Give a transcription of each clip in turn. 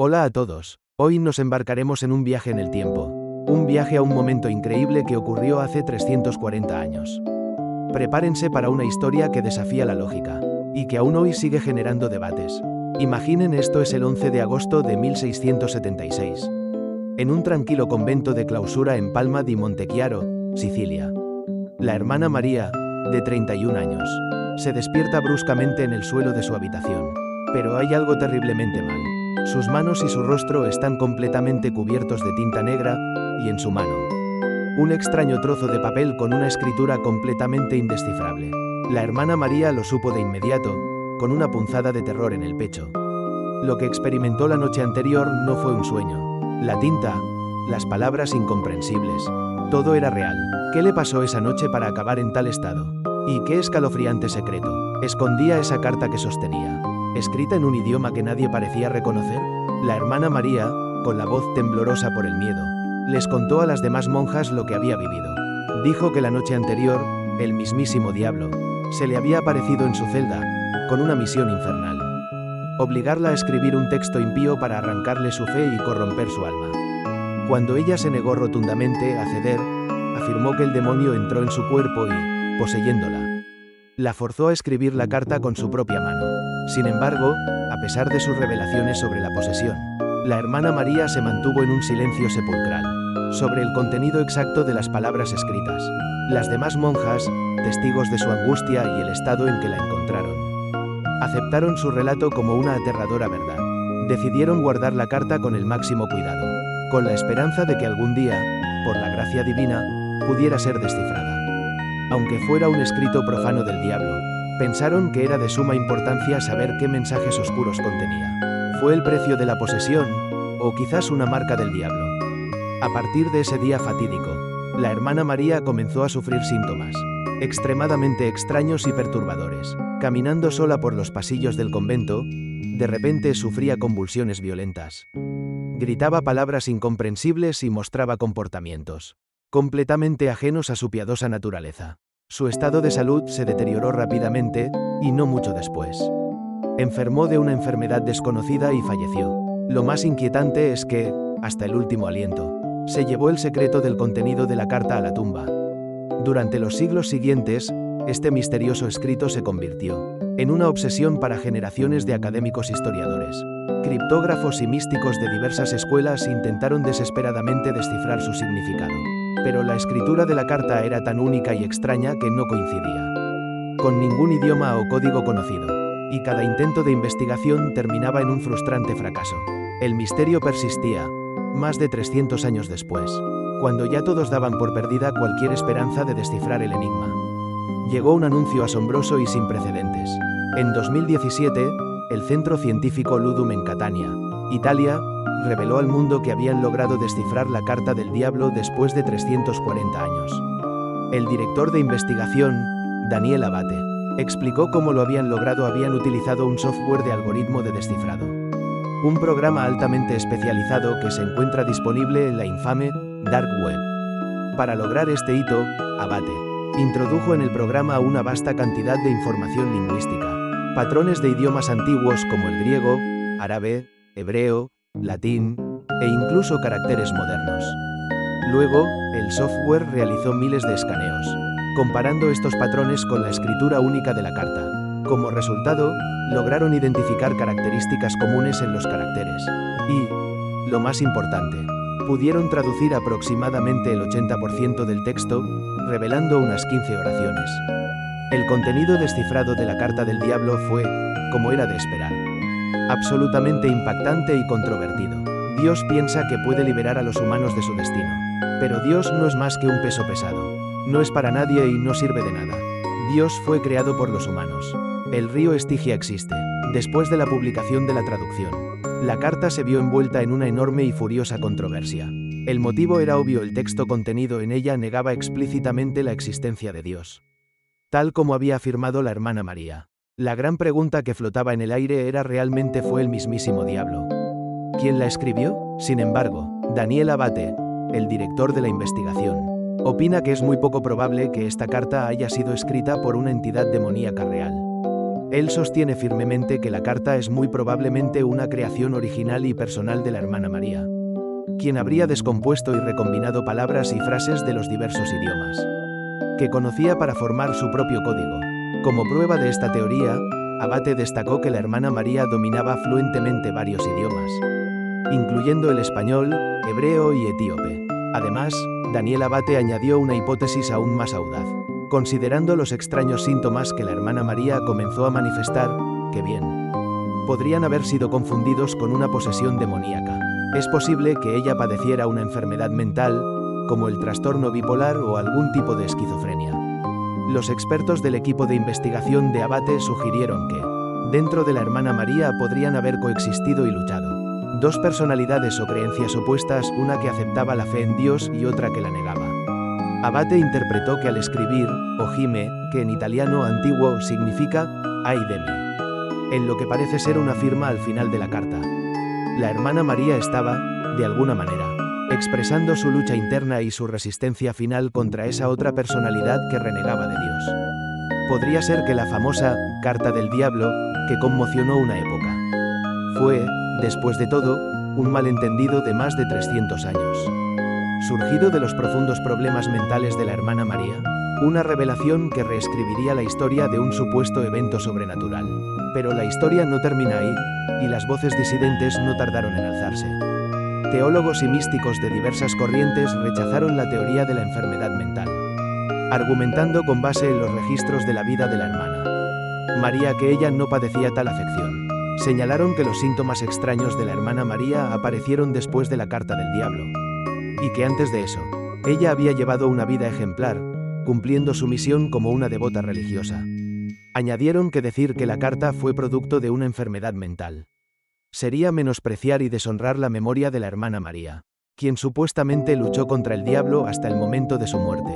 Hola a todos. Hoy nos embarcaremos en un viaje en el tiempo. Un viaje a un momento increíble que ocurrió hace 340 años. Prepárense para una historia que desafía la lógica, y que aún hoy sigue generando debates. Imaginen, esto es el 11 de agosto de 1676. En un tranquilo convento de clausura en Palma di Montechiaro, Sicilia. La hermana María, de 31 años, se despierta bruscamente en el suelo de su habitación. Pero hay algo terriblemente mal. Sus manos y su rostro están completamente cubiertos de tinta negra, y en su mano, un extraño trozo de papel con una escritura completamente indescifrable. La hermana María lo supo de inmediato, con una punzada de terror en el pecho. Lo que experimentó la noche anterior no fue un sueño. La tinta, las palabras incomprensibles, todo era real. ¿Qué le pasó esa noche para acabar en tal estado? ¿Y qué escalofriante secreto escondía esa carta que sostenía, escrita en un idioma que nadie parecía reconocer? La hermana María, con la voz temblorosa por el miedo, les contó a las demás monjas lo que había vivido. Dijo que la noche anterior, el mismísimo diablo se le había aparecido en su celda, con una misión infernal: obligarla a escribir un texto impío para arrancarle su fe y corromper su alma. Cuando ella se negó rotundamente a ceder, afirmó que el demonio entró en su cuerpo y, poseyéndola, la forzó a escribir la carta con su propia mano. Sin embargo, a pesar de sus revelaciones sobre la posesión, la hermana María se mantuvo en un silencio sepulcral sobre el contenido exacto de las palabras escritas. Las demás monjas, testigos de su angustia y el estado en que la encontraron, aceptaron su relato como una aterradora verdad. Decidieron guardar la carta con el máximo cuidado, con la esperanza de que algún día, por la gracia divina, pudiera ser descifrada. Aunque fuera un escrito profano del diablo, pensaron que era de suma importancia saber qué mensajes oscuros contenía. ¿Fue el precio de la posesión? ¿O quizás una marca del diablo? A partir de ese día fatídico, la hermana María comenzó a sufrir síntomas extremadamente extraños y perturbadores. Caminando sola por los pasillos del convento, de repente sufría convulsiones violentas. Gritaba palabras incomprensibles y mostraba comportamientos completamente ajenos a su piadosa naturaleza. Su estado de salud se deterioró rápidamente, y no mucho después enfermó de una enfermedad desconocida y falleció. Lo más inquietante es que, hasta el último aliento, se llevó el secreto del contenido de la carta a la tumba. Durante los siglos siguientes, este misterioso escrito se convirtió en una obsesión para generaciones de académicos historiadores. Criptógrafos y místicos de diversas escuelas intentaron desesperadamente descifrar su significado, pero la escritura de la carta era tan única y extraña que no coincidía con ningún idioma o código conocido, y cada intento de investigación terminaba en un frustrante fracaso. El misterio persistía, más de 300 años después, cuando ya todos daban por perdida cualquier esperanza de descifrar el enigma. Llegó un anuncio asombroso y sin precedentes. En 2017, el Centro Científico Ludum en Catania, Italia, reveló al mundo que habían logrado descifrar la carta del diablo después de 340 años. El director de investigación, Daniel Abate, explicó cómo lo habían logrado. Habían utilizado un software de algoritmo de descifrado, un programa altamente especializado que se encuentra disponible en la infame Dark Web. Para lograr este hito, Abate introdujo en el programa una vasta cantidad de información lingüística, patrones de idiomas antiguos como el griego, árabe, hebreo, latín, e incluso caracteres modernos. Luego, el software realizó miles de escaneos, comparando estos patrones con la escritura única de la carta. Como resultado, lograron identificar características comunes en los caracteres. Y, lo más importante, pudieron traducir aproximadamente el 80% del texto, revelando unas 15 oraciones. El contenido descifrado de la carta del diablo fue, como era de esperar, absolutamente impactante y controvertido. Dios piensa que puede liberar a los humanos de su destino. Pero Dios no es más que un peso pesado. No es para nadie y no sirve de nada. Dios fue creado por los humanos. El río Estigia existe. Después de la publicación de la traducción, la carta se vio envuelta en una enorme y furiosa controversia. El motivo era obvio: el texto contenido en ella negaba explícitamente la existencia de Dios, tal como había afirmado la hermana María. La gran pregunta que flotaba en el aire era: ¿realmente fue el mismísimo diablo quien la escribió? Sin embargo, Daniel Abate, el director de la investigación, opina que es muy poco probable que esta carta haya sido escrita por una entidad demoníaca real. Él sostiene firmemente que la carta es muy probablemente una creación original y personal de la hermana María, quien habría descompuesto y recombinado palabras y frases de los diversos idiomas que conocía para formar su propio código. Como prueba de esta teoría, Abate destacó que la hermana María dominaba fluentemente varios idiomas, incluyendo el español, hebreo y etíope. Además, Daniel Abate añadió una hipótesis aún más audaz. Considerando los extraños síntomas que la hermana María comenzó a manifestar, que bien podrían haber sido confundidos con una posesión demoníaca. Es posible que ella padeciera una enfermedad mental, como el trastorno bipolar o algún tipo de esquizofrenia. Los expertos del equipo de investigación de Abate sugirieron que, dentro de la hermana María podrían haber coexistido y luchado dos personalidades o creencias opuestas, una que aceptaba la fe en Dios y otra que la negaba. Abate interpretó que al escribir, Ojime, que en italiano antiguo significa, ay de mí, en lo que parece ser una firma al final de la carta, la hermana María estaba, de alguna manera, expresando su lucha interna y su resistencia final contra esa otra personalidad que renegaba de Dios. Podría ser que la famosa Carta del Diablo, que conmocionó una época, fue, después de todo, un malentendido de más de 300 años, surgido de los profundos problemas mentales de la hermana María, una revelación que reescribiría la historia de un supuesto evento sobrenatural. Pero la historia no termina ahí, y las voces disidentes no tardaron en alzarse. Teólogos y místicos de diversas corrientes rechazaron la teoría de la enfermedad mental, argumentando con base en los registros de la vida de la hermana María que ella no padecía tal afección. Señalaron que los síntomas extraños de la hermana María aparecieron después de la carta del diablo, y que antes de eso, ella había llevado una vida ejemplar, cumpliendo su misión como una devota religiosa. Añadieron que decir que la carta fue producto de una enfermedad mental sería menospreciar y deshonrar la memoria de la hermana María, quien supuestamente luchó contra el diablo hasta el momento de su muerte.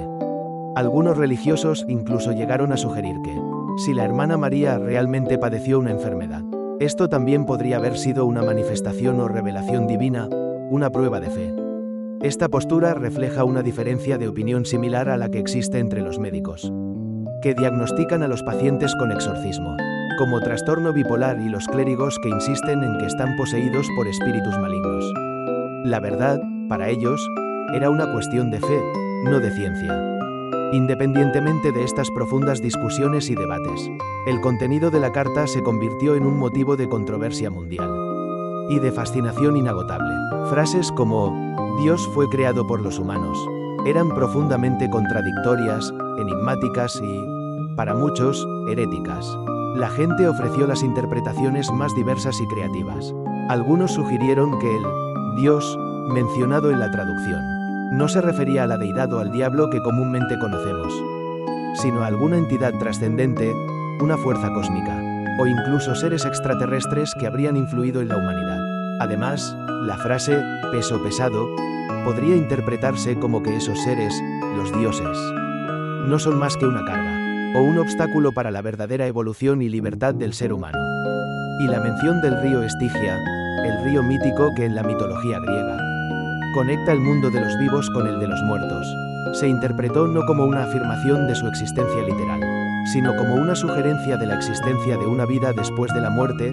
Algunos religiosos incluso llegaron a sugerir que, si la hermana María realmente padeció una enfermedad, esto también podría haber sido una manifestación o revelación divina, una prueba de fe. Esta postura refleja una diferencia de opinión similar a la que existe entre los médicos, que diagnostican a los pacientes con exorcismo, como trastorno bipolar, y los clérigos que insisten en que están poseídos por espíritus malignos. La verdad, para ellos, era una cuestión de fe, no de ciencia. Independientemente de estas profundas discusiones y debates, el contenido de la carta se convirtió en un motivo de controversia mundial y de fascinación inagotable. Frases como «Dios fue creado por los humanos» eran profundamente contradictorias, enigmáticas y, para muchos, heréticas. La gente ofreció las interpretaciones más diversas y creativas. Algunos sugirieron que el Dios, mencionado en la traducción, no se refería a la deidad o al diablo que comúnmente conocemos, sino a alguna entidad trascendente, una fuerza cósmica, o incluso seres extraterrestres que habrían influido en la humanidad. Además, la frase «peso pesado» podría interpretarse como que esos seres, los dioses, no son más que una carga, o un obstáculo para la verdadera evolución y libertad del ser humano. Y la mención del río Estigia, el río mítico que en la mitología griega conecta el mundo de los vivos con el de los muertos, se interpretó no como una afirmación de su existencia literal, sino como una sugerencia de la existencia de una vida después de la muerte,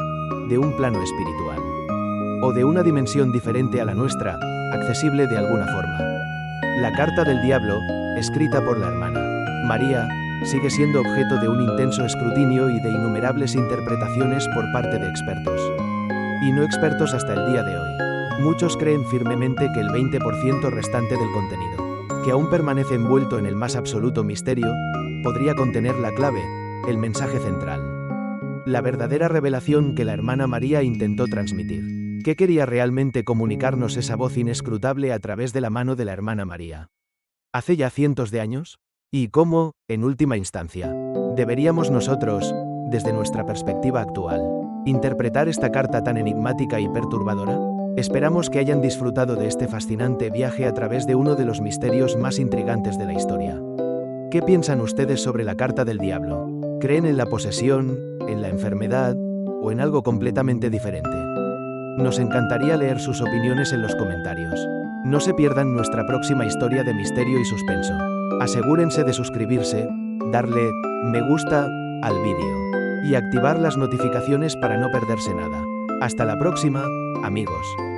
de un plano espiritual, o de una dimensión diferente a la nuestra, accesible de alguna forma. La carta del diablo, escrita por la hermana María, sigue siendo objeto de un intenso escrutinio y de innumerables interpretaciones por parte de expertos y no expertos hasta el día de hoy. Muchos creen firmemente que el 20% restante del contenido, que aún permanece envuelto en el más absoluto misterio, podría contener la clave, el mensaje central, la verdadera revelación que la hermana María intentó transmitir. ¿Qué quería realmente comunicarnos esa voz inescrutable a través de la mano de la hermana María? ¿Hace ya cientos de años? ¿Y cómo, en última instancia, deberíamos nosotros, desde nuestra perspectiva actual, interpretar esta carta tan enigmática y perturbadora? Esperamos que hayan disfrutado de este fascinante viaje a través de uno de los misterios más intrigantes de la historia. ¿Qué piensan ustedes sobre la carta del diablo? ¿Creen en la posesión, en la enfermedad, o en algo completamente diferente? Nos encantaría leer sus opiniones en los comentarios. No se pierdan nuestra próxima historia de misterio y suspenso. Asegúrense de suscribirse, darle me gusta al vídeo y activar las notificaciones para no perderse nada. Hasta la próxima, amigos.